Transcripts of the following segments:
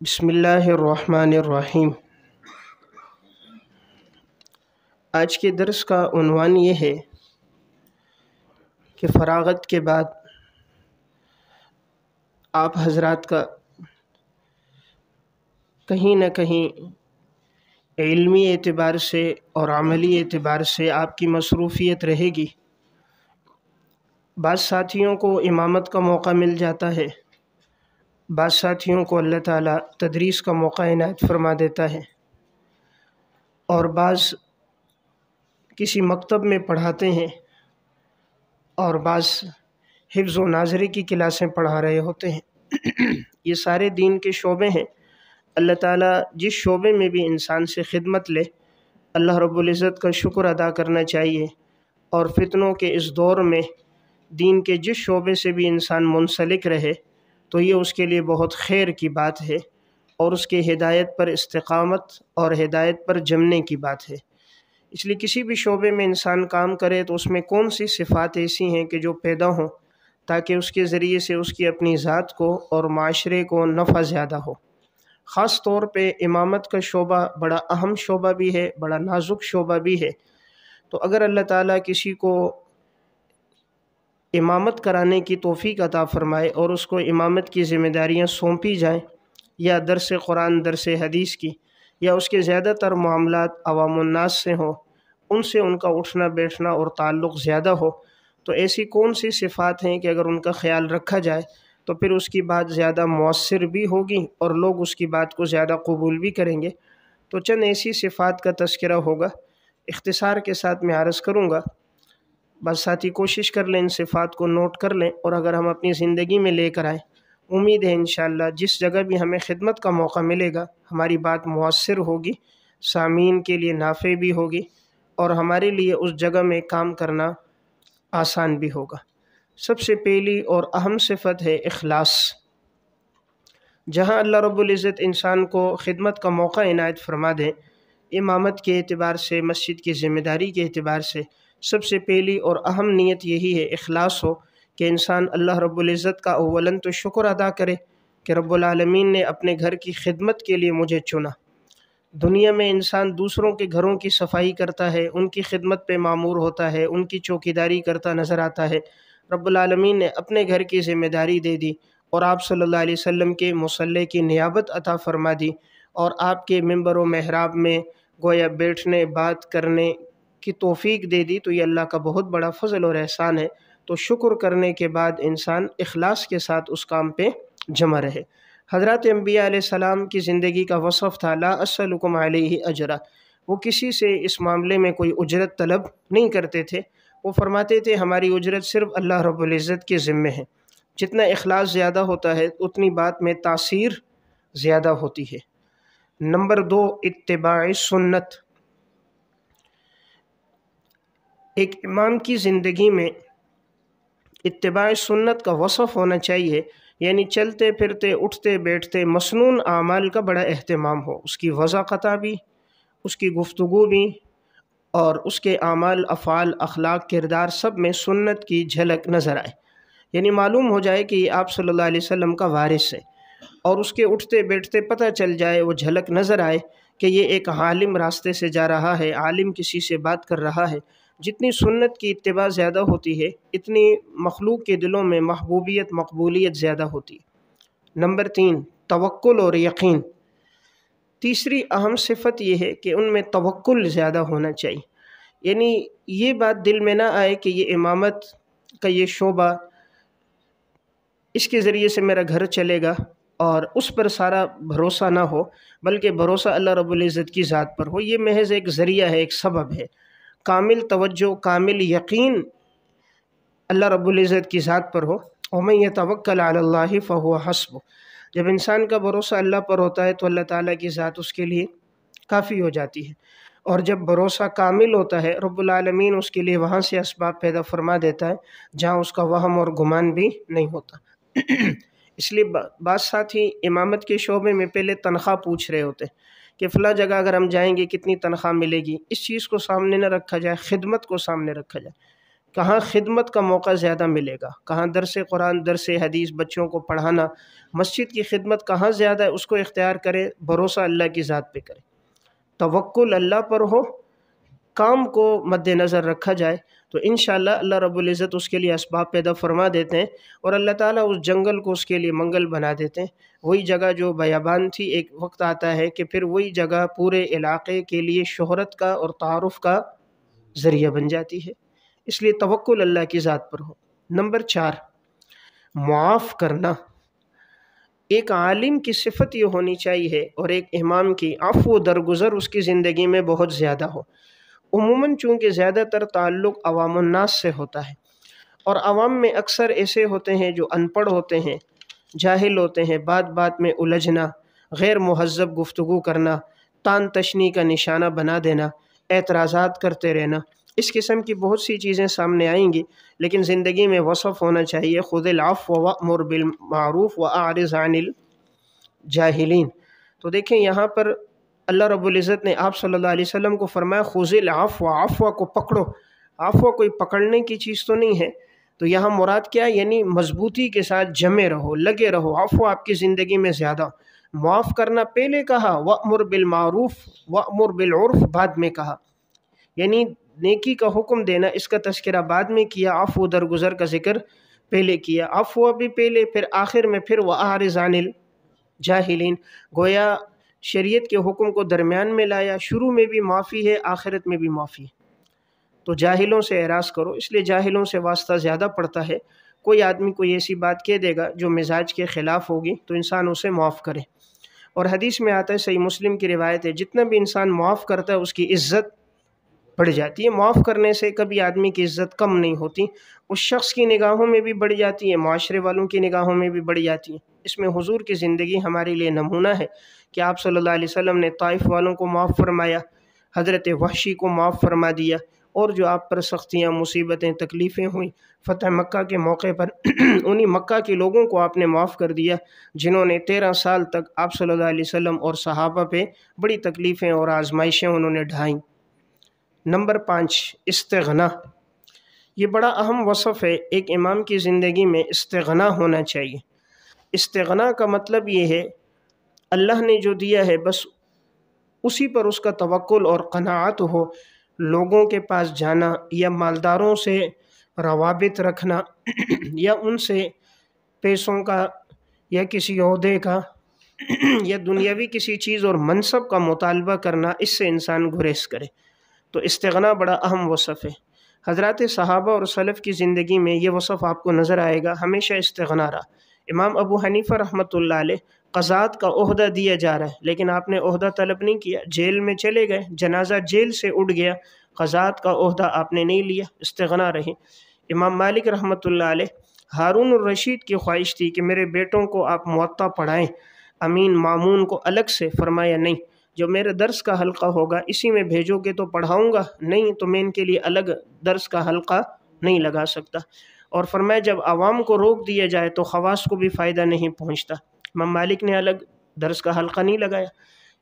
بسم اللہ الرحمن الرحیم۔ آج کے درس کا عنوان یہ ہے کہ فراغت کے بعد آپ حضرات کا کہیں نہ کہیں علمی اعتبار سے اور عملی اعتبار سے آپ کی مصروفیت رہے گی۔ بعض ساتھیوں کو امامت کا موقع مل جاتا ہے، بعض ساتھیوں کو اللہ تعالیٰ تدریس کا موقع عنایت فرما دیتا ہے، اور بعض کسی مکتب میں پڑھاتے ہیں اور بعض حفظ و ناظری کی کلاسیں پڑھا رہے ہوتے ہیں۔ یہ سارے دین کے شعبے ہیں۔ اللہ تعالیٰ جس شعبے میں بھی انسان سے خدمت لے، اللہ رب العزت کا شکر ادا کرنا چاہیے، اور فتنوں کے اس دور میں دین کے جس شعبے سے بھی انسان منسلک رہے تو یہ اس کے لیے بہت خیر کی بات ہے، اور اس کے ہدایت پر استقامت اور ہدایت پر جمنے کی بات ہے۔ اس لیے کسی بھی شعبے میں انسان کام کرے تو اس میں کون سی صفات ایسی ہیں کہ جو پیدا ہوں تاکہ اس کے ذریعے سے اس کی اپنی ذات کو اور معاشرے کو نفع زیادہ ہو۔ خاص طور پہ امامت کا شعبہ بڑا اہم شعبہ بھی ہے، بڑا نازک شعبہ بھی ہے۔ تو اگر اللہ تعالیٰ کسی کو امامت کرانے کی توفیق عطا فرمائے اور اس کو امامت کی ذمہ داریاں سونپی جائیں، یا درس قرآن، درس حدیث کی، یا اس کے زیادہ تر معاملات عوام الناس سے ہوں، ان سے ان کا اٹھنا بیٹھنا اور تعلق زیادہ ہو، تو ایسی کون سی صفات ہیں کہ اگر ان کا خیال رکھا جائے تو پھر اس کی بات زیادہ مؤثر بھی ہوگی اور لوگ اس کی بات کو زیادہ قبول بھی کریں گے۔ تو چند ایسی صفات کا تذکرہ ہوگا، اختصار کے ساتھ میں عرض کروں گا۔ بس ساتھی کوشش کر لیں، ان صفات کو نوٹ کر لیں، اور اگر ہم اپنی زندگی میں لے کر آئیں، امید ہے انشاءاللہ جس جگہ بھی ہمیں خدمت کا موقع ملے گا ہماری بات مؤثر ہوگی، سامعین کے لیے نافع بھی ہوگی، اور ہمارے لیے اس جگہ میں کام کرنا آسان بھی ہوگا۔ سب سے پہلی اور اہم صفت ہے اخلاص۔ جہاں اللہ رب العزت انسان کو خدمت کا موقع عنایت فرما دیں، امامت کے اعتبار سے، مسجد کی ذمہ داری کے اعتبار سے، سب سے پہلی اور اہم نیت یہی ہے اخلاص ہو کہ انسان اللہ رب العزت کا اولاً تو شکر ادا کرے کہ رب العالمین نے اپنے گھر کی خدمت کے لیے مجھے چنا۔ دنیا میں انسان دوسروں کے گھروں کی صفائی کرتا ہے، ان کی خدمت پہ مامور ہوتا ہے، ان کی چوکیداری کرتا نظر آتا ہے۔ رب العالمین نے اپنے گھر کی ذمہ داری دے دی، اور آپ صلی اللہ علیہ وسلم کے مصلی کی نیابت عطا فرما دی، اور آپ کے ممبر و محراب میں گویا بیٹھنے، بات کرنے کی توفیق دے دی۔ تو یہ اللہ کا بہت بڑا فضل اور احسان ہے۔ تو شکر کرنے کے بعد انسان اخلاص کے ساتھ اس کام پہ جمع رہے۔ حضرات انبیاء علیہ السلام کی زندگی کا وصف تھا لا اسألکم علیہ اجرا۔ وہ کسی سے اس معاملے میں کوئی اجرت طلب نہیں کرتے تھے۔ وہ فرماتے تھے ہماری اجرت صرف اللہ رب العزت کے ذمے ہے۔ جتنا اخلاص زیادہ ہوتا ہے اتنی بات میں تاثیر زیادہ ہوتی ہے۔ نمبر 2، اتباع سنت۔ ایک امام کی زندگی میں اتباع سنت کا وصف ہونا چاہیے، یعنی چلتے پھرتے، اٹھتے بیٹھتے مسنون اعمال کا بڑا اہتمام ہو، اس کی وضاحت بھی، اس کی گفتگو بھی، اور اس کے اعمال، افعال، اخلاق، کردار سب میں سنت کی جھلک نظر آئے، یعنی معلوم ہو جائے کہ یہ آپ صلی اللہ علیہ وسلم کا وارث ہے، اور اس کے اٹھتے بیٹھتے پتہ چل جائے، وہ جھلک نظر آئے کہ یہ ایک عالم راستے سے جا رہا ہے، عالم کسی سے بات کر رہا ہے۔ جتنی سنت کی اتباع زیادہ ہوتی ہے اتنی مخلوق کے دلوں میں محبوبیت، مقبولیت زیادہ ہوتی ہے۔ نمبر 3، توکل اور یقین۔ تیسری اہم صفت یہ ہے کہ ان میں توکل زیادہ ہونا چاہیے، یعنی یہ بات دل میں نہ آئے کہ یہ امامت کا یہ شعبہ، اس کے ذریعے سے میرا گھر چلے گا، اور اس پر سارا بھروسہ نہ ہو، بلکہ بھروسہ اللہ رب العزت کی ذات پر ہو۔ یہ محض ایک ذریعہ ہے، ایک سبب ہے۔ کامل توجہ، کامل یقین اللہ رب العزت کی ذات پر ہو۔ وَمَن يَتَوَكَّلْ عَلَى اللَّهِ فَهُوَ حَسْبُهُ۔ جب انسان کا بھروسہ اللہ پر ہوتا ہے تو اللہ تعالیٰ کی ذات اس کے لیے کافی ہو جاتی ہے، اور جب بھروسہ کامل ہوتا ہے رب العالمین اس کے لیے وہاں سے اسباب پیدا فرما دیتا ہے جہاں اس کا وہم اور گمان بھی نہیں ہوتا۔ اس لیے بعض ساتھی امامت کے شعبے میں پہلے تنخواہ پوچھ رہے ہوتے ہیں کہ فلاں جگہ اگر ہم جائیں گے کتنی تنخواہ ملے گی۔ اس چیز کو سامنے نہ رکھا جائے، خدمت کو سامنے رکھا جائے۔ کہاں خدمت کا موقع زیادہ ملے گا، کہاں درس قرآن درس حدیث بچوں کو پڑھانا، مسجد کی خدمت کہاں زیادہ ہے، اس کو اختیار کرے، بھروسہ اللہ کی ذات پہ کرے، توکل اللہ پر ہو، کام کو مد نظر رکھا جائے، تو انشاءاللہ اللہ رب العزت اس کے لیے اسباب پیدا فرما دیتے ہیں، اور اللہ تعالیٰ اس جنگل کو اس کے لیے منگل بنا دیتے ہیں۔ وہی جگہ جو بیابان تھی، ایک وقت آتا ہے کہ پھر وہی جگہ پورے علاقے کے لیے شہرت کا اور تعارف کا ذریعہ بن جاتی ہے۔ اس لیے توکل اللہ کی ذات پر ہو۔ نمبر 4، معاف کرنا۔ ایک عالم کی صفت یہ ہونی چاہیے اور ایک امام کی، عفو و درگزر اس کی زندگی میں بہت زیادہ ہو۔ عموماً چونکہ زیادہ تر تعلق عوام الناس سے ہوتا ہے، اور عوام میں اکثر ایسے ہوتے ہیں جو ان پڑھ ہوتے ہیں، جاہل ہوتے ہیں، بات بات میں الجھنا، غیر مہذب گفتگو کرنا، تان تشنی کا نشانہ بنا دینا، اعتراضات کرتے رہنا، اس قسم کی بہت سی چیزیں سامنے آئیں گی، لیکن زندگی میں وصف ہونا چاہیے خذ العفو وأمر بالمعروف وأعرض عن الجاہلین۔ تو دیکھیں یہاں پر اللہ رب العزت نے آپ صلی اللہ علیہ وسلم کو فرمایا خذ العفو، عفو کو پکڑو۔ عفو کوئی پکڑنے کی چیز تو نہیں ہے، تو یہاں مراد کیا ہے؟ یعنی مضبوطی کے ساتھ جمے رہو، لگے رہو، عفو آپ کی زندگی میں زیادہ۔ معاف کرنا پہلے کہا، وأمر بالمعروف وأمر بالعرف بعد میں کہا، یعنی نیکی کا حکم دینا، اس کا تذکرہ بعد میں کیا، عفو درگزر کا ذکر پہلے کیا، عفو بھی پہلے، پھر آخر میں پھر وأعرض عن الجاہلین، گویا شریعت کے حکم کو درمیان میں لایا، شروع میں بھی معافی ہے، آخرت میں بھی معافی ہے۔ تو جاہلوں سے اعراض کرو، اس لیے جاہلوں سے واسطہ زیادہ پڑتا ہے۔ کوئی آدمی کوئی ایسی بات کہہ دے گا جو مزاج کے خلاف ہوگی تو انسان اسے معاف کرے، اور حدیث میں آتا ہے، صحیح مسلم کی روایت ہے، جتنا بھی انسان معاف کرتا ہے اس کی عزت بڑھ جاتی ہے۔ معاف کرنے سے کبھی آدمی کی عزت کم نہیں ہوتی، اس شخص کی نگاہوں میں بھی بڑھ جاتی ہے، معاشرے والوں کی نگاہوں میں بھی بڑھ جاتی ہے۔ اس میں حضور کی زندگی ہمارے لیے نمونہ ہے کہ آپ صلی اللہ علیہ وسلم نے طائف والوں کو معاف فرمایا، حضرت وحشی کو معاف فرما دیا، اور جو آپ پر سختیاں، مصیبتیں، تکلیفیں ہوئیں فتح مکہ کے موقع پر انہی مکہ کے لوگوں کو آپ نے معاف کر دیا جنہوں نے 13 سال تک آپ صلی اللہ علیہ وسلم اور صحابہ پہ بڑی تکلیفیں اور آزمائشیں انہوں نے ڈھائیں۔ نمبر 5، استغنا۔ یہ بڑا اہم وصف ہے، ایک امام کی زندگی میں استغنا ہونا چاہیے۔ استغنا کا مطلب یہ ہے اللہ نے جو دیا ہے بس اسی پر اس کا توکل اور قناعت ہو، لوگوں کے پاس جانا یا مالداروں سے روابط رکھنا یا ان سے پیسوں کا یا کسی عہدے کا یا دنیاوی کسی چیز اور منصب کا مطالبہ کرنا، اس سے انسان گریز کرے۔ تو استغنا بڑا اہم وصف ہے۔ حضرات صحابہ اور سلف کی زندگی میں یہ وصف آپ کو نظر آئے گا، ہمیشہ استغنا رہا۔ امام ابو حنیفہ رحمۃ اللہ علیہ، قضات کا عہدہ دیا جا رہا ہے لیکن آپ نے عہدہ طلب نہیں کیا، جیل میں چلے گئے، جنازہ جیل سے اٹھ گیا، قضات کا عہدہ آپ نے نہیں لیا، استغنا رہے۔ امام مالک رحمۃ اللہ علیہ، ہارون الرشید کی خواہش تھی کہ میرے بیٹوں کو آپ موطا پڑھائیں، امین مامون کو الگ سے، فرمایا نہیں، جو میرے درس کا حلقہ ہوگا اسی میں بھیجو گے تو پڑھاؤں گا، نہیں تو میں ان کے لیے الگ درس کا حلقہ نہیں لگا سکتا۔ اور فرمایا جب عوام کو روک دیا جائے تو خواص کو بھی فائدہ نہیں پہنچتا۔ امام مالک نے الگ درس کا حلقہ نہیں لگایا۔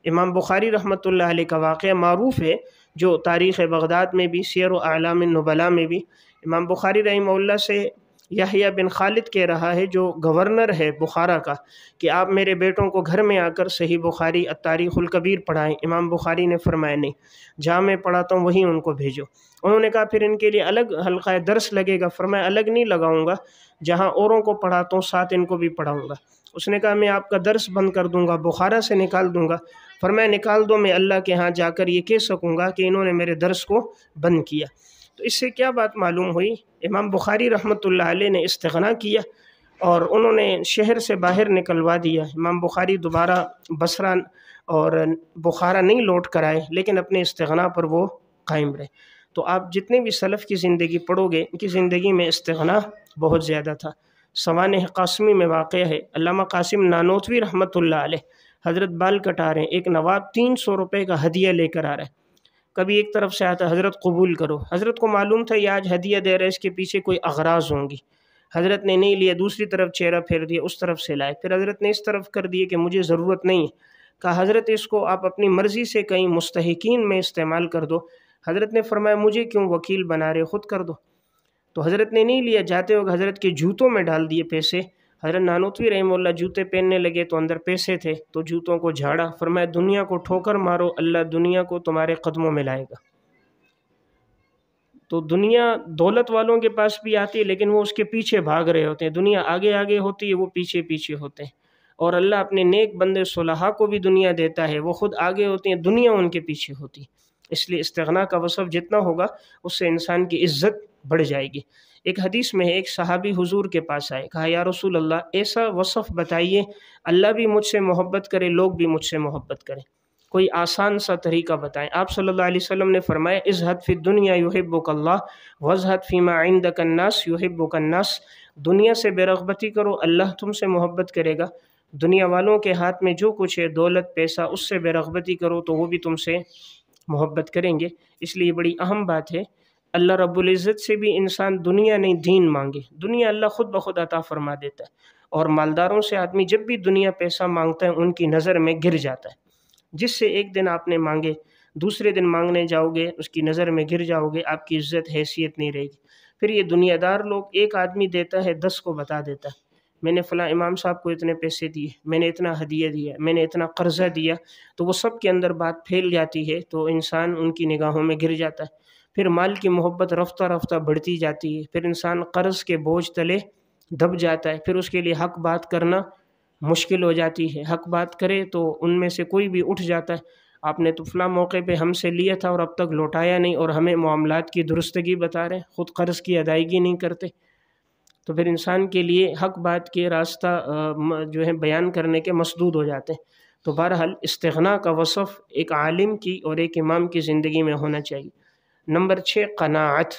امام بخاری رحمۃ اللہ علیہ کا واقعہ معروف ہے، جو تاریخ بغداد میں بھی، سیر و اعلام النبلاء میں بھی۔ امام بخاری رحمہ اللہ سے یحییٰ بن خالد کہہ رہا ہے جو گورنر ہے بخارا کا، کہ آپ میرے بیٹوں کو گھر میں آ کر صحیح بخاری التاریخ الکبیر پڑھائیں۔ امام بخاری نے فرمایا نہیں، جہاں میں پڑھاتا ہوں وہیں ان کو بھیجو۔ انہوں نے کہا پھر ان کے لیے الگ حلقہ درس لگے گا، فرمایا الگ نہیں لگاؤں گا، جہاں اوروں کو پڑھاتا ہوں ساتھ ان کو بھی پڑھاؤں گا۔ اس نے کہا میں آپ کا درس بند کر دوں گا، بخارا سے نکال دوں گا۔ فرمایا نکال دو، میں اللہ کے ہاں جا کر یہ کہہ سکوں گا کہ انہوں نے میرے درس کو بند کیا۔ تو اس سے کیا بات معلوم ہوئی؟ امام بخاری رحمۃ اللہ علیہ نے استغنا کیا اور انہوں نے شہر سے باہر نکلوا دیا۔ امام بخاری دوبارہ بصرہ اور بخارا نہیں لوٹ کر آئے، لیکن اپنے استغنا پر وہ قائم رہے۔ تو آپ جتنے بھی سلف کی زندگی پڑھو گے، ان کی زندگی میں استغنا بہت زیادہ تھا۔ سوانح قاسمی میں واقع ہے، علامہ قاسم نانوتوی رحمۃ اللہ علیہ حضرت بال کٹا رہے ہیں، ایک نواب 300 روپے کا ہدیہ لے کر آ رہا ہے، کبھی ایک طرف سے آتا ہے حضرت قبول کرو، حضرت کو معلوم تھا یہ آج ہدیہ دے رہے اس کے پیچھے کوئی اغراض ہوں گی، حضرت نے نہیں لیا، دوسری طرف چہرہ پھیر دیا، اس طرف سے لائے، پھر حضرت نے اس طرف کر دیے کہ مجھے ضرورت نہیں ہے، کہا حضرت اس کو آپ اپنی مرضی سے کہیں مستحقین میں استعمال کر دو۔ حضرت نے فرمایا مجھے کیوں وکیل بنا رہے، خود کر دو۔ تو حضرت نے نہیں لیا، جاتے وقت حضرت کے جوتوں میں ڈال دیے پیسے۔ حضرت نانوتوی رحمہ اللہ جوتے پہننے لگے تو اندر پیسے تھے، تو جوتوں کو جھاڑا، فرمایا دنیا کو ٹھوکر مارو، اللہ دنیا کو تمہارے قدموں میں لائے گا۔ تو دنیا دولت والوں کے پاس بھی آتی ہے لیکن وہ اس کے پیچھے بھاگ رہے ہوتے ہیں، دنیا آگے آگے ہوتی ہے، وہ پیچھے پیچھے ہوتے ہیں۔ اور اللہ اپنے نیک بندے صلحاء کو بھی دنیا دیتا ہے، وہ خود آگے ہوتے ہیں، دنیا ان کے پیچھے ہوتی ہے۔ اس لیے استغنا کا وصف جتنا ہوگا اس سے انسان کی عزت بڑھ جائے گی۔ ایک حدیث میں ہے، ایک صحابی حضور کے پاس آئے، کہا یا رسول اللہ ایسا وصف بتائیے اللہ بھی مجھ سے محبت کرے، لوگ بھی مجھ سے محبت کریں، کوئی آسان سا طریقہ بتائیں۔ آپ صلی اللہ علیہ وسلم نے فرمایا ازہد فی الدنیا یحبک اللہ وازہد فیما عندک الناس یحبک الناس، دنیا سے بے رغبتی کرو، اللہ تم سے محبت کرے گا۔ دنیا والوں کے ہاتھ میں جو کچھ ہے، دولت پیسہ، اس سے بے رغبتی کرو تو وہ بھی تم سے محبت کریں گے۔ اس لیے بڑی اہم بات ہے، اللہ رب العزت سے بھی انسان دنیا نہیں دین مانگے، دنیا اللہ خود بخود عطا فرما دیتا ہے۔ اور مالداروں سے آدمی جب بھی دنیا پیسہ مانگتا ہے ان کی نظر میں گر جاتا ہے۔ جس سے ایک دن آپ نے مانگے، دوسرے دن مانگنے جاؤ گے اس کی نظر میں گر جاؤ گے، آپ کی عزت حیثیت نہیں رہے گی۔ پھر یہ دنیا دار لوگ، ایک آدمی دیتا ہے 10 کو بتا دیتا ہے، میں نے فلاں امام صاحب کو اتنے پیسے دیے، میں نے اتنا ہدیہ دیا، میں نے اتنا قرضہ دیا، تو وہ سب کے اندر بات پھیل جاتی ہے تو انسان ان کی نگاہوں میں گر جاتا ہے۔ پھر مال کی محبت رفتہ رفتہ بڑھتی جاتی ہے، پھر انسان قرض کے بوجھ تلے دب جاتا ہے، پھر اس کے لیے حق بات کرنا مشکل ہو جاتی ہے۔ حق بات کرے تو ان میں سے کوئی بھی اٹھ جاتا ہے، آپ نے تو فلاں موقع پہ ہم سے لیا تھا اور اب تک لوٹایا نہیں، اور ہمیں معاملات کی درستگی بتا رہے ہیں، خود قرض کی ادائیگی نہیں کرتے۔ تو پھر انسان کے لیے حق بات کے راستہ جو ہے بیان کرنے کے مسدود ہو جاتے ہیں۔ تو بہرحال استغنا کا وصف ایک عالم کی اور ایک امام کی زندگی میں ہونا چاہیے۔ نمبر 6 قناعت۔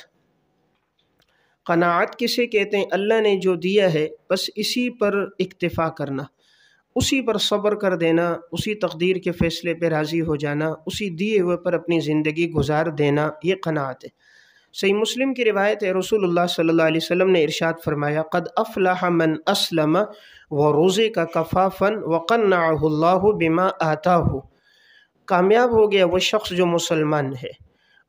قناعت کسے کہتے ہیں؟ اللہ نے جو دیا ہے بس اسی پر اکتفا کرنا، اسی پر صبر کر دینا، اسی تقدیر کے فیصلے پہ راضی ہو جانا، اسی دیے ہوئے پر اپنی زندگی گزار دینا، یہ قناعت ہے۔ صحیح مسلم کی روایت ہے، رسول اللہ صلی اللہ علیہ وسلم نے ارشاد فرمایا قد افلح من اسلم ورزق کفافا وقنعه اللہ بما آتاہ، کامیاب ہو گیا وہ شخص جو مسلمان ہے،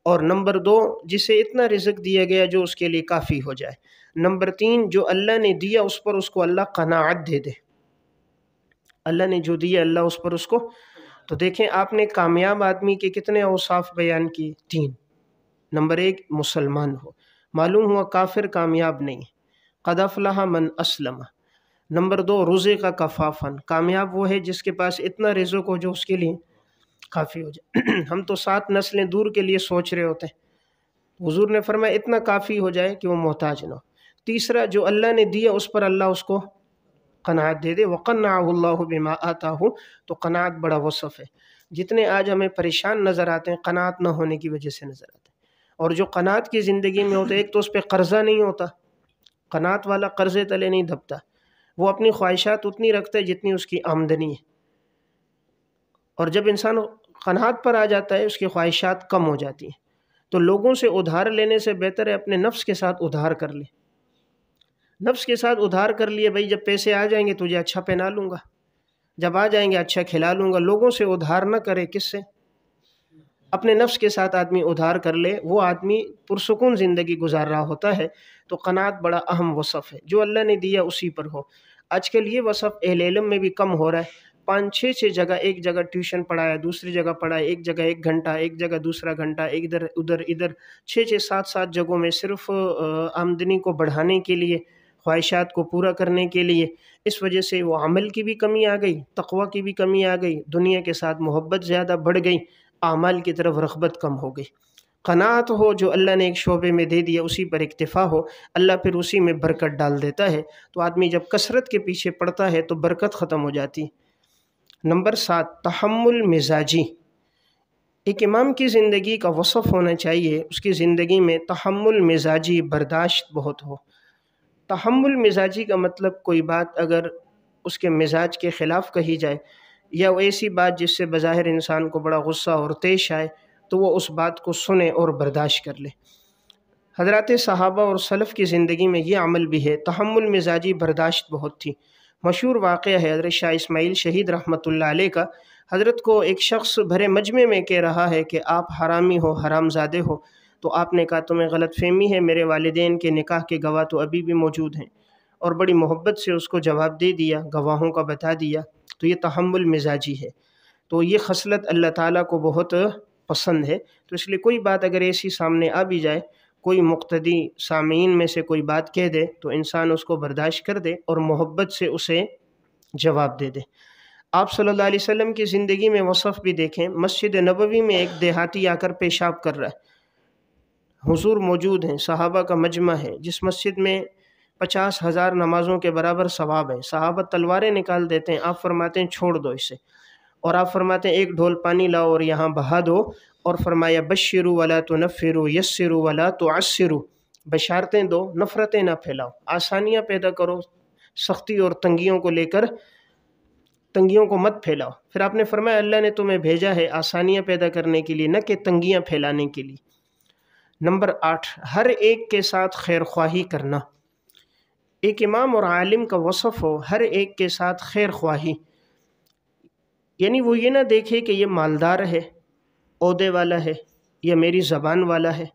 اور نمبر 2 جسے اتنا رزق دیا گیا جو اس کے لیے کافی ہو جائے، نمبر 3 جو اللہ نے دیا اس پر اس کو اللہ قناعت دے دے، اللہ نے جو دیا اللہ اس پر اس کو۔ تو دیکھیں آپ نے کامیاب آدمی کے کتنے اوصاف بیان کیے؟ 3۔ نمبر 1 مسلمان ہو، معلوم ہوا کافر کامیاب نہیں، قد افلح من اسلم۔ نمبر 2 رزق کفافا، کامیاب وہ ہے جس کے پاس اتنا رزق ہو جو اس کے لیے کافی ہو جائے۔ ہم تو 7 نسلیں دور کے لیے سوچ رہے ہوتے ہیں، حضور نے فرمایا اتنا کافی ہو جائے کہ وہ محتاج نہ ہو۔ تیسرا جو اللہ نے دیا اس پر اللہ اس کو قناعت دے دے، وقنعہ اللہ بما آتاہ، تو قناعت بڑا وصف ہے۔ جتنے آج ہمیں پریشان نظر آتے ہیں قناعت نہ ہونے کی وجہ سے نظر آتے ہیں، اور جو قناعت کی زندگی میں ہوتا ہے ایک تو اس پہ قرضہ نہیں ہوتا، قناعت والا قرضے تلے نہیں دبتا، وہ اپنی خواہشات اتنی رکھتا ہے جتنی اس کی آمدنی ہے، اور جب انسان قناعت پر آ جاتا ہے اس کی خواہشات کم ہو جاتی ہیں۔ تو لوگوں سے ادھار لینے سے بہتر ہے اپنے نفس کے ساتھ ادھار کر لے، نفس کے ساتھ ادھار کر لیے، بھائی جب پیسے آ جائیں گے تجھے اچھا پہنا لوں گا، جب آ جائیں گے اچھا کھلا لوں گا۔ لوگوں سے ادھار نہ کرے، کس سے؟ اپنے نفس کے ساتھ آدمی ادھار کر لے، وہ آدمی پرسکون زندگی گزار رہا ہوتا ہے۔ تو قناعت بڑا اہم وصف ہے، جو اللہ نے دیا اسی پر ہو۔ آج کل یہ وصف اہل علم میں بھی کم ہو رہا ہے، 5-6 جگہ، ایک جگہ ٹیوشن پڑھایا، دوسری جگہ پڑھایا، ایک جگہ 1 گھنٹہ، ایک جگہ دوسرا گھنٹہ، ادھر 6 7 جگہوں میں صرف آمدنی کو بڑھانے کے لیے، خواہشات کو پورا کرنے کے لیے۔ اس وجہ سے وہ عمل کی بھی کمی آ گئی، تقوی کی بھی کمی آ گئی، دنیا کے ساتھ محبت زیادہ بڑھ گئی، اعمال کی طرف رغبت کم ہو گئی۔ قناعت ہو، جو اللہ نے ایک شعبے میں دے دیا اسی پر اکتفا ہو، اللہ پھر اسی میں برکت ڈال دیتا ہے۔ تو آدمی جب کثرت کے پیچھے پڑتا ہے تو برکت ختم ہو جاتی۔ نمبر 7 تحمل مزاجی۔ ایک امام کی زندگی کا وصف ہونا چاہیے، اس کی زندگی میں تحمل مزاجی، برداشت بہت ہو۔ تحمل مزاجی کا مطلب کوئی بات اگر اس کے مزاج کے خلاف کہی جائے، یا وہ ایسی بات جس سے بظاہر انسان کو بڑا غصہ اور طیش آئے، تو وہ اس بات کو سنے اور برداشت کر لے۔ حضرات صحابہ اور سلف کی زندگی میں یہ عمل بھی ہے، تحمل مزاجی، برداشت بہت تھی۔ مشہور واقعہ ہے حضرت شاہ اسماعیل شہید رحمۃ اللہ علیہ کا۔ حضرت کو ایک شخص بھرے مجمع میں کہہ رہا ہے کہ آپ حرامی ہو، حرام زادے ہو۔ تو آپ نے کہا تمہیں غلط فہمی ہے، میرے والدین کے نکاح کے گواہ تو ابھی بھی موجود ہیں، اور بڑی محبت سے اس کو جواب دے دیا، گواہوں کا بتا دیا۔ تو یہ تحمل مزاجی ہے، تو یہ خصلت اللہ تعالیٰ کو بہت پسند ہے۔ تو اس لیے کوئی بات اگر ایسی سامنے آ بھی جائے، کوئی مقتدی سامعین میں سے کوئی بات کہہ دے، تو انسان اس کو برداشت کر دے اور محبت سے اسے جواب دے دے۔ آپ صلی اللہ علیہ وسلم کی زندگی میں وصف بھی دیکھیں، مسجد نبوی میں ایک دیہاتی آ کر پیشاب کر رہا ہے، حضور موجود ہیں، صحابہ کا مجمع ہے، جس مسجد میں 50,000 نمازوں کے برابر ثواب ہے، صحابہ تلواریں نکال دیتے ہیں، آپ فرماتے ہیں چھوڑ دو اسے، اور آپ فرماتے ہیں ایک ڈھول پانی لاؤ اور یہاں بہا دو، اور فرمایا بشروا ولا تنفروا یسروا ولا تعسروا، بشارتیں دو، نفرتیں نہ پھیلاؤ، آسانیاں پیدا کرو، سختی اور تنگیوں کو لے کر تنگیوں کو مت پھیلاؤ۔ پھر آپ نے فرمایا اللہ نے تمہیں بھیجا ہے آسانیاں پیدا کرنے کے لیے، نہ کہ تنگیاں پھیلانے کے لیے۔ نمبر 8، ہر ایک کے ساتھ خیر خواہی کرنا۔ ایک امام اور عالم کا وصف ہو ہر ایک کے ساتھ خیر خواہی، یعنی وہ یہ نہ دیکھے کہ یہ مالدار ہے، عہدے والا ہے، یا میری زبان والا ہے،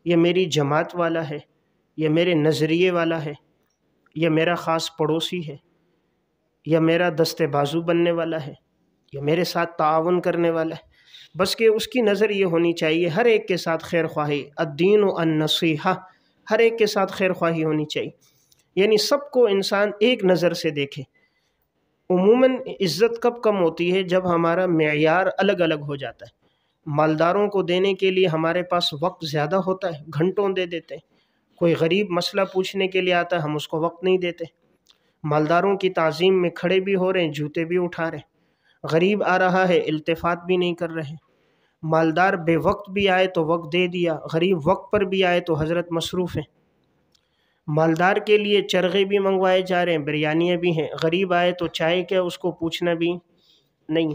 یا میری جماعت والا ہے، یا میرے نظریے والا ہے، یا میرا خاص پڑوسی ہے، یا میرا دستے بازو بننے والا ہے، یا میرے ساتھ تعاون کرنے والا ہے، بس کہ اس کی نظر یہ ہونی چاہیے ہر ایک کے ساتھ خیر خواہی، الدین النصیحہ، ہر ایک کے ساتھ خیر خواہی ہونی چاہیے، یعنی سب کو انسان ایک نظر سے دیکھے۔ عموماً عزت کب کم ہوتی ہے؟ جب ہمارا معیار الگ الگ ہو جاتا ہے۔ مالداروں کو دینے کے لیے ہمارے پاس وقت زیادہ ہوتا ہے، گھنٹوں دے دیتے ہیں، کوئی غریب مسئلہ پوچھنے کے لیے آتا ہے، ہم اس کو وقت نہیں دیتے، مالداروں کی تعظیم میں کھڑے بھی ہو رہے ہیں، جوتے بھی اٹھا رہے ہیں، غریب آ رہا ہے التفات بھی نہیں کر رہے، مالدار بے وقت بھی آئے تو وقت دے دیا، غریب وقت پر بھی آئے تو حضرت مصروف ہیں، مالدار کے لیے چرغے بھی منگوائے جا رہے ہیں، بریانیاں بھی ہیں، غریب آئے تو چائے کیا اس کو پوچھنا بھی نہیں،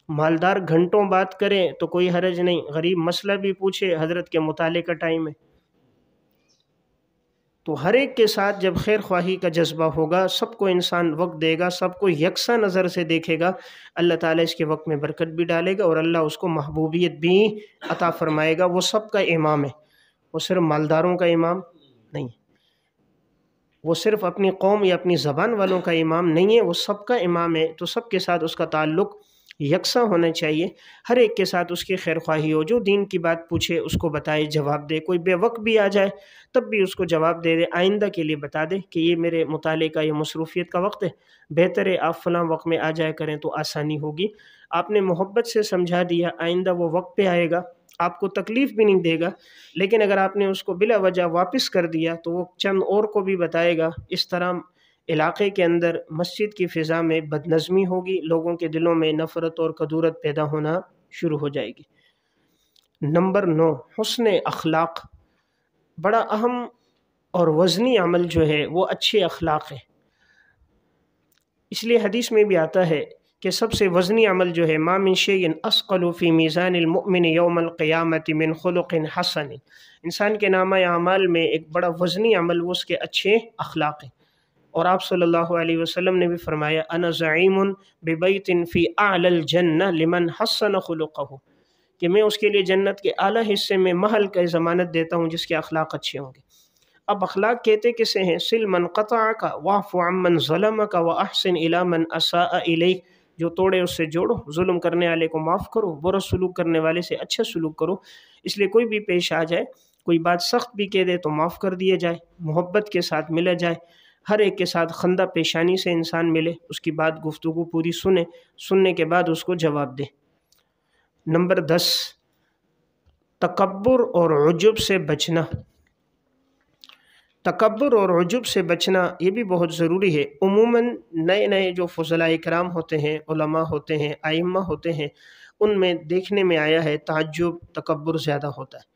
مالدار گھنٹوں بات کریں تو کوئی حرج نہیں، غریب مسئلہ بھی پوچھے، حضرت کے مطالعے کا ٹائم ہے۔ تو ہر ایک کے ساتھ جب خیر خواہی کا جذبہ ہوگا، سب کو انسان وقت دے گا، سب کو یکساں نظر سے دیکھے گا، اللہ تعالیٰ اس کے وقت میں برکت بھی ڈالے گا، اور اللہ اس کو محبوبیت بھی عطا فرمائے گا۔ وہ سب کا امام ہے، وہ صرف مالداروں کا امام نہیں، وہ صرف اپنی قوم یا اپنی زبان والوں کا امام نہیں ہے، وہ سب کا امام ہے۔ تو سب کے ساتھ اس کا تعلق یکساں ہونا چاہیے، ہر ایک کے ساتھ اس کی خیر خواہی ہو، جو دین کی بات پوچھے اس کو بتائے، جواب دے، کوئی بے وقت بھی آ جائے تب بھی اس کو جواب دے دے، آئندہ کے لیے بتا دے کہ یہ میرے مطالعے کا، یہ مصروفیت کا وقت ہے، بہتر ہے آپ فلاں وقت میں آ جائے کریں تو آسانی ہوگی۔ آپ نے محبت سے سمجھا دیا، آئندہ وہ وقت پہ آئے گا، آپ کو تکلیف بھی نہیں دے گا، لیکن اگر آپ نے اس کو بلا وجہ واپس کر دیا تو وہ چند اور کو بھی بتائے گا، اس طرح علاقے کے اندر مسجد کی فضا میں بد نظمی ہوگی، لوگوں کے دلوں میں نفرت اور کدورت پیدا ہونا شروع ہو جائے گی۔ نمبر 9، حسن اخلاق۔ بڑا اہم اور وزنی عمل جو ہے وہ اچھے اخلاق ہے، اس لیے حدیث میں بھی آتا ہے کہ سب سے وزنی عمل جو ہے، ما من شیء اثقل فی میزان المؤمن یوم القیامۃ من خلق حسن، انسان کے نامہ اعمال میں ایک بڑا وزنی عمل وہ اس کے اچھے اخلاق ہیں۔ اور آپ صلی اللہ علیہ وسلم نے بھی فرمایا انا زعیم ببیت فی اعلی الجنہ لمن حسن خلقہ، کہ میں اس کے لیے جنت کے اعلیٰ حصے میں محل کا ضمانت دیتا ہوں جس کے اخلاق اچھے ہوں گے۔ اب اخلاق کہتے کسے ہیں؟ سل من قطعک واعف عمن ظلمک واحسن الی من اساء الیک، جو توڑے اس سے جوڑو، ظلم کرنے والے کو معاف کرو، برا سلوک کرنے والے سے اچھا سلوک کرو۔ اس لیے کوئی بھی پیش آ جائے، کوئی بات سخت بھی کہہ دے تو معاف کر دیا جائے، محبت کے ساتھ ملا جائے، ہر ایک کے ساتھ خندہ پیشانی سے انسان ملے، اس کی بات گفتگو پوری سنے، سننے کے بعد اس کو جواب دے۔ نمبر 10، تکبر اور عجب سے بچنا۔ تکبر اور عجب سے بچنا یہ بھی بہت ضروری ہے۔ عموماً نئے جو فضلاء کرام ہوتے ہیں، علماء ہوتے ہیں، ائمہ ہوتے ہیں، ان میں دیکھنے میں آیا ہے تعجب، تکبر زیادہ ہوتا ہے۔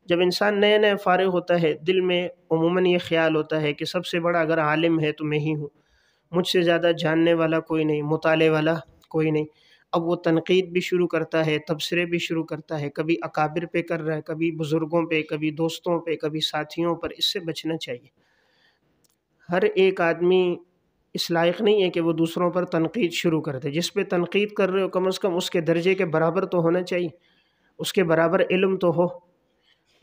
جب انسان نئے فارغ ہوتا ہے، دل میں عموماً یہ خیال ہوتا ہے کہ سب سے بڑا اگر عالم ہے تو میں ہی ہوں، مجھ سے زیادہ جاننے والا کوئی نہیں، مطالعے والا کوئی نہیں۔ اب وہ تنقید بھی شروع کرتا ہے، تبصرے بھی شروع کرتا ہے، کبھی اکابر پہ کر رہا ہے، کبھی بزرگوں پہ، کبھی دوستوں پہ، کبھی ساتھیوں پر۔ اس سے بچنا چاہیے۔ ہر ایک آدمی اس لائق نہیں ہے کہ وہ دوسروں پر تنقید شروع کر دے۔ جس پہ تنقید کر رہے ہو کم از کم اس کے درجے کے برابر تو ہونا چاہیے، اس کے برابر علم تو ہو۔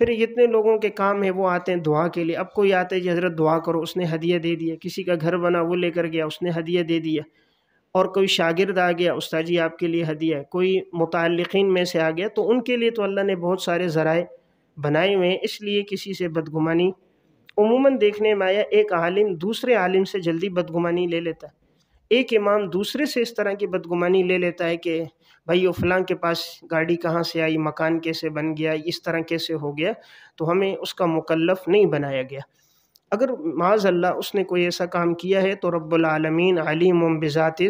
پھر جتنے لوگوں کے کام ہیں وہ آتے ہیں دعا کے لیے. اب کوئی آتا ہے جی حضرت دعا کرو، اس نے ہدیہ دے دیا. کسی کا گھر بنا وہ لے کر گیا، اس نے ہدیہ دے دیا. اور کوئی شاگرد آ گیا، استاد جی آپ کے لیے ہدیہ ہے. کوئی متعلقین میں سے آ گیا، تو ان کے لیے تو اللہ نے بہت سارے ذرائع بنائے ہوئے ہیں. اس لیے کسی سے بدگمانی عموماً دیکھنے میں آیا، ایک عالم دوسرے عالم سے جلدی بدگمانی لے لیتا ہے. ایک امام دوسرے سے اس طرح کی بدگمانی لے لیتا ہے کہ بھائی وہ فلاں کے پاس گاڑی کہاں سے آئی، مکان کیسے بن گیا، اس طرح کیسے ہو گیا، تو ہمیں اس کا مکلف نہیں بنایا گیا. اگر معاذ اللہ اس نے کوئی ایسا کام کیا ہے تو رب العالمین علیم بذات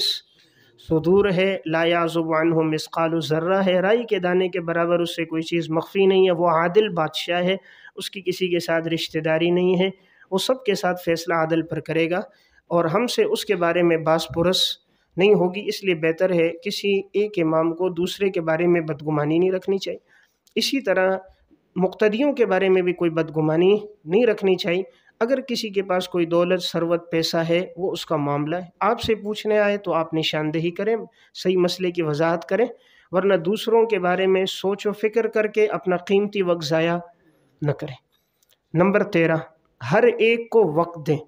صدور ہے، لا یعزب عنہ مثقال ذرہ ہے، رائی کے دانے کے برابر اس سے کوئی چیز مخفی نہیں ہے. وہ عادل بادشاہ ہے، اس کی کسی کے ساتھ رشتہ داری نہیں ہے، وہ سب کے ساتھ فیصلہ عدل پر کرے گا، اور ہم سے اس کے بارے میں باس پرس نہیں ہوگی. اس لیے بہتر ہے کسی ایک امام کو دوسرے کے بارے میں بدگمانی نہیں رکھنی چاہیے. اسی طرح مقتدیوں کے بارے میں بھی کوئی بدگمانی نہیں رکھنی چاہیے. اگر کسی کے پاس کوئی دولت ثروت پیسہ ہے، وہ اس کا معاملہ ہے، آپ سے پوچھنے آئے تو آپ نشاندہی کریں، صحیح مسئلے کی وضاحت کریں، ورنہ دوسروں کے بارے میں سوچ و فکر کر کے اپنا قیمتی وقت ضائع نہ کریں. نمبر 13، ہر ایک کو وقت دیں.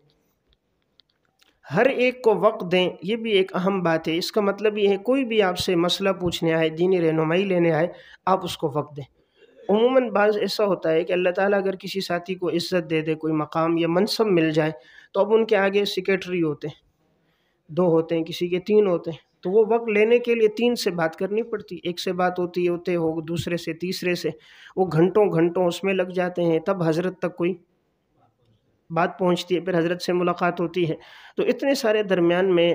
ہر ایک کو وقت دیں، یہ بھی ایک اہم بات ہے. اس کا مطلب یہ ہے کوئی بھی آپ سے مسئلہ پوچھنے آئے، دینی رہنمائی لینے آئے، آپ اس کو وقت دیں. عموماً بعض ایسا ہوتا ہے کہ اللہ تعالیٰ اگر کسی ساتھی کو عزت دے دے، کوئی مقام یا منصب مل جائے، تو اب ان کے آگے سیکریٹری ہوتے ہیں، 2 ہوتے ہیں، کسی کے 3 ہوتے ہیں، تو وہ وقت لینے کے لیے 3 سے بات کرنی پڑتی. ایک سے بات ہوتے ہو، دوسرے سے، تیسرے سے، وہ گھنٹوں گھنٹوں اس میں لگ جاتے ہیں، تب حضرت تک کوئی بات پہنچتی ہے، پھر حضرت سے ملاقات ہوتی ہے. تو اتنے سارے درمیان میں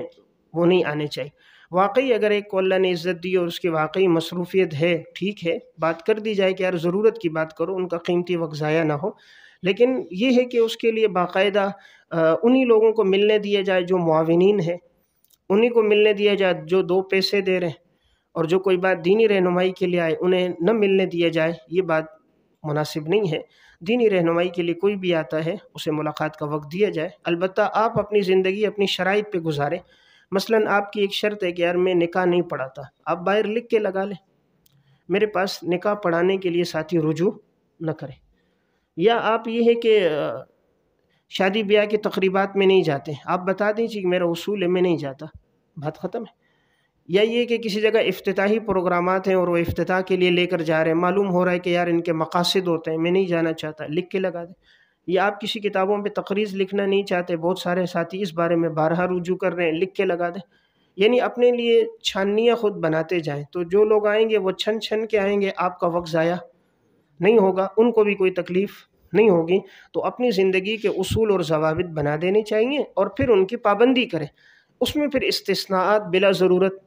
وہ نہیں آنے چاہیے. واقعی اگر ایک کو اللہ نے عزت دی اور اس کی واقعی مصروفیت ہے، ٹھیک ہے، بات کر دی جائے کہ یار ضرورت کی بات کرو، ان کا قیمتی وقت ضائع نہ ہو. لیکن یہ ہے کہ اس کے لیے باقاعدہ انہی لوگوں کو ملنے دیا جائے جو معاونین ہیں، انہی کو ملنے دیا جائے جو 2 پیسے دے رہے ہیں، اور جو کوئی بات دینی رہنمائی کے لیے آئے انہیں نہ ملنے دیا جائے. یہ بات مناسب نہیں ہے. دینی رہنمائی کے لیے کوئی بھی آتا ہے اسے ملاقات کا وقت دیا جائے. البتہ آپ اپنی زندگی اپنی شرائط پہ گزاریں. مثلا آپ کی ایک شرط ہے کہ یار میں نکاح نہیں پڑھاتا، آپ باہر لکھ کے لگا لیں میرے پاس نکاح پڑھانے کے لیے ساتھی رجوع نہ کریں. یا آپ یہ ہے کہ شادی بیاہ کی تقریبات میں نہیں جاتے، آپ بتا دیجیے کہ میرا اصول ہے میں نہیں جاتا، بات ختم ہے. یا یہ کہ کسی جگہ افتتاحی پروگرامات ہیں اور وہ افتتاح کے لیے لے کر جا رہے ہیں، معلوم ہو رہا ہے کہ یار ان کے مقاصد ہوتے ہیں، میں نہیں جانا چاہتا، لکھ کے لگا دیں. یا آپ کسی کتابوں پہ تقریض لکھنا نہیں چاہتے، بہت سارے ساتھی اس بارے میں بارہا رجوع کر رہے ہیں، لکھ کے لگا دیں. یعنی اپنے لیے چھاننیاں خود بناتے جائیں، تو جو لوگ آئیں گے وہ چھن کے آئیں گے، آپ کا وقت ضائع نہیں ہوگا، ان کو بھی کوئی تکلیف نہیں ہوگی. تو اپنی زندگی کے اصول اور ضوابط بنا دینے چاہیے اور پھر ان کی پابندی کریں. اس میں پھر استثناءات بلا ضرورت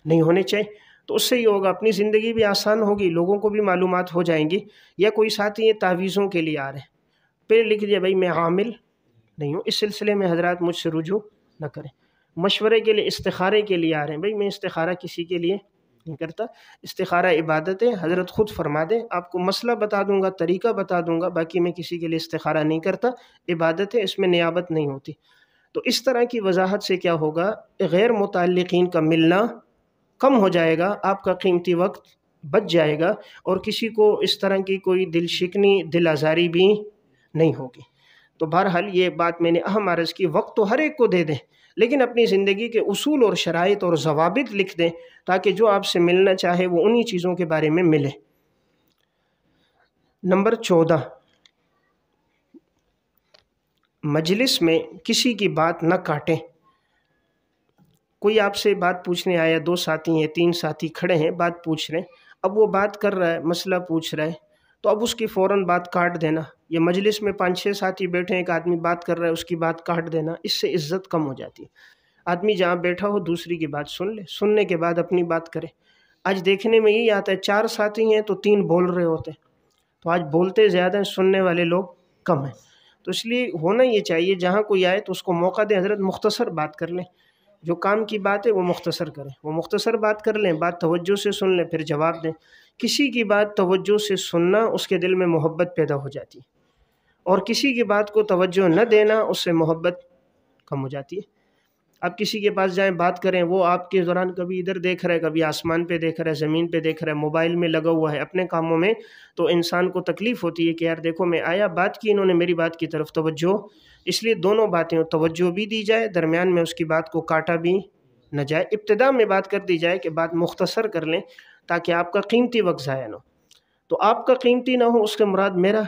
نہیں ہونے چاہیے. تو اس سے یہ ہوگا اپنی زندگی بھی آسان ہوگی، لوگوں کو بھی معلومات ہو جائیں گی. یا کوئی ساتھی یہ تعویذوں کے لیے آ رہے ہیں، پھر لکھ دیا بھائی میں عامل نہیں ہوں، اس سلسلے میں حضرات مجھ سے رجوع نہ کریں. مشورے کے لیے استخارے کے لیے آ رہے ہیں، بھائی میں استخارہ کسی کے لیے نہیں کرتا، استخارہ عبادت ہے، حضرت خود فرما دیں، آپ کو مسئلہ بتا دوں گا، طریقہ بتا دوں گا، باقی میں کسی کے لیے استخارہ نہیں کرتا، عبادت ہے، اس میں نیابت نہیں ہوتی. تو اس طرح کی وضاحت سے کیا ہوگا، غیر متعلقین کا ملنا کم ہو جائے گا، آپ کا قیمتی وقت بچ جائے گا، اور کسی کو اس طرح کی کوئی دل شکنی دل آزاری بھی نہیں ہوگی. تو بہرحال یہ بات میں نے اہم عرض کی، وقت تو ہر ایک کو دے دیں، لیکن اپنی زندگی کے اصول اور شرائط اور ضوابط لکھ دیں تاکہ جو آپ سے ملنا چاہے وہ انہی چیزوں کے بارے میں ملے. نمبر 14، مجلس میں کسی کی بات نہ کاٹیں. کوئی آپ سے بات پوچھنے آیا، 2 ساتھی ہیں، 3 ساتھی کھڑے ہیں، بات پوچھ رہے ہیں، اب وہ بات کر رہا ہے، مسئلہ پوچھ رہا ہے، تو اب اس کی فوراً بات کاٹ دینا. یہ مجلس میں 5-6 ساتھی بیٹھے ہیں، ایک آدمی بات کر رہا ہے، اس کی بات کاٹ دینا، اس سے عزت کم ہو جاتی ہے. آدمی جہاں بیٹھا ہو دوسری کی بات سن لے، سننے کے بعد اپنی بات کرے. آج دیکھنے میں یہی آتا ہے 4 ساتھی ہیں تو 3 بول رہے ہوتے ہیں. تو آج بولتے زیادہ ہیں، سننے والے لوگ کم ہیں. تو اس لیے ہونا یہ چاہیے جہاں کوئی آئے تو اس کو موقع دیں، حضرت مختصر بات کر لیں، جو کام کی بات ہے وہ مختصر کریں، وہ مختصر بات کر لیں، بات توجہ سے سن لیں، پھر جواب دیں. کسی کی بات توجہ سے سننا اس کے دل میں محبت پیدا ہو جاتی ہے، اور کسی کی بات کو توجہ نہ دینا اس سے محبت کم ہو جاتی ہے. آپ کسی کے پاس جائیں بات کریں، وہ آپ کے دوران کبھی ادھر دیکھ رہا ہے، کبھی آسمان پہ دیکھ رہا ہے، زمین پہ دیکھ رہا ہے، موبائل میں لگا ہوا ہے اپنے کاموں میں، تو انسان کو تکلیف ہوتی ہے کہ یار دیکھو میں آیا، بات کی، انہوں نے میری بات کی طرف توجہ، اس لیے دونوں باتیں توجہ بھی دی جائے، درمیان میں اس کی بات کو کاٹا بھی نہ جائے، ابتدا میں بات کر دی جائے کہ بات مختصر کر لیں تاکہ آپ کا قیمتی وقت ضائع نہ ہو۔ تو آپ کا قیمتی نہ ہو اس کے مراد میرا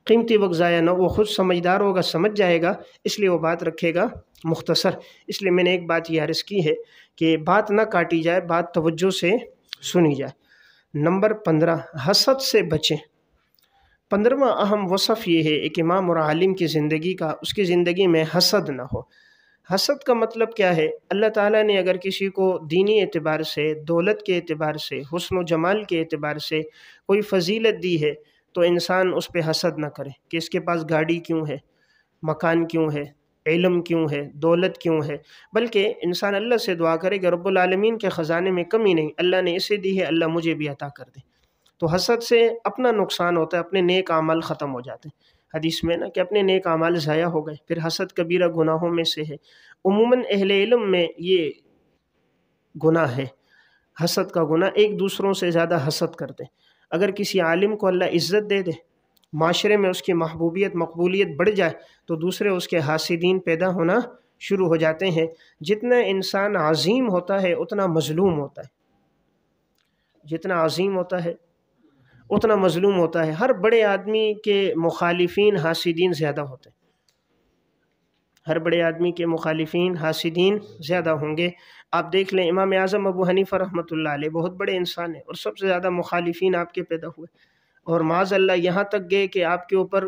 قیمتی وقت ضائع نہ ہو، وہ خود سمجھدار ہوگا، سمجھ جائے گا، اس لیے وہ بات رکھے گا مختصر۔ اس لیے میں نے ایک بات یہ عرض کی ہے کہ بات نہ کاٹی جائے، بات توجہ سے سنی جائے۔ نمبر 15، حسد سے بچیں۔ 15واں اہم وصف یہ ہے ایک امام اور عالم کی زندگی کا، اس کی زندگی میں حسد نہ ہو۔ حسد کا مطلب کیا ہے؟ اللہ تعالیٰ نے اگر کسی کو دینی اعتبار سے، دولت کے اعتبار سے، حسن و جمال کے اعتبار سے کوئی فضیلت دی ہے تو انسان اس پہ حسد نہ کرے کہ اس کے پاس گاڑی کیوں ہے، مکان کیوں ہے، علم کیوں ہے، دولت کیوں ہے، بلکہ انسان اللہ سے دعا کرے کہ رب العالمین کے خزانے میں کمی نہیں، اللہ نے اسے دی ہے، اللہ مجھے بھی عطا کر دے۔ تو حسد سے اپنا نقصان ہوتا ہے، اپنے نیک اعمال ختم ہو جاتے ہیں۔ حدیث میں نا کہ اپنے نیک اعمال ضائع ہو گئے، پھر حسد کبیرہ گناہوں میں سے ہے۔ عموماً اہل علم میں یہ گناہ ہے، حسد کا گناہ، ایک دوسروں سے زیادہ حسد کرتے ہیں۔ اگر کسی عالم کو اللہ عزت دے دے، معاشرے میں اس کی محبوبیت مقبولیت بڑھ جائے تو دوسرے اس کے حاسدین پیدا ہونا شروع ہو جاتے ہیں۔ جتنا انسان عظیم ہوتا ہے اتنا مظلوم ہوتا ہے، جتنا عظیم ہوتا ہے اتنا مظلوم ہوتا ہے۔ ہر بڑے آدمی کے مخالفین حاسدین زیادہ ہوتے ہیں، ہر بڑے آدمی کے مخالفین حاسدین زیادہ ہوں گے۔ آپ دیکھ لیں امام اعظم ابو حنیفہ رحمۃ اللہ علیہ بہت بڑے انسان ہیں اور سب سے زیادہ مخالفین آپ کے پیدا ہوئے، اور معاذ اللہ یہاں تک گئے کہ آپ کے اوپر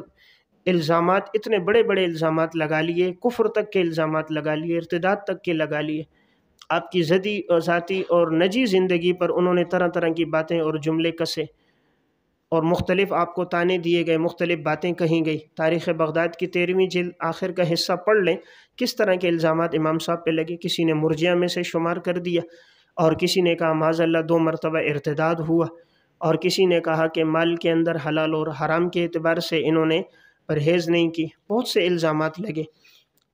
الزامات، اتنے بڑے بڑے الزامات لگا لیے، کفر تک کے الزامات لگا لیے، ارتداد تک کے لگا لیے۔ آپ کی ذاتی اور نجی زندگی پر انہوں نے طرح طرح کی باتیں اور جملے کسے، اور مختلف آپ کو تانے دیے گئے، مختلف باتیں کہیں گئی۔ تاریخ بغداد کی 13ویں جلد آخر کا حصہ پڑھ لیں، کس طرح کے الزامات امام صاحب پہ لگے۔ کسی نے مرجئہ میں سے شمار کر دیا، اور کسی نے کہا معاذ اللہ 2 مرتبہ ارتداد ہوا، اور کسی نے کہا کہ مال کے اندر حلال اور حرام کے اعتبار سے انہوں نے پرہیز نہیں کی، بہت سے الزامات لگے۔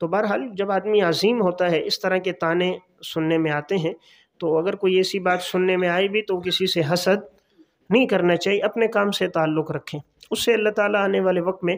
تو بہرحال جب آدمی عظیم ہوتا ہے اس طرح کے تانے سننے میں آتے ہیں، تو اگر کوئی ایسی بات سننے میں آئے بھی تو کسی سے حسد نہیں کرنا چاہیے، اپنے کام سے تعلق رکھیں، اس سے اللہ تعالیٰ آنے والے وقت میں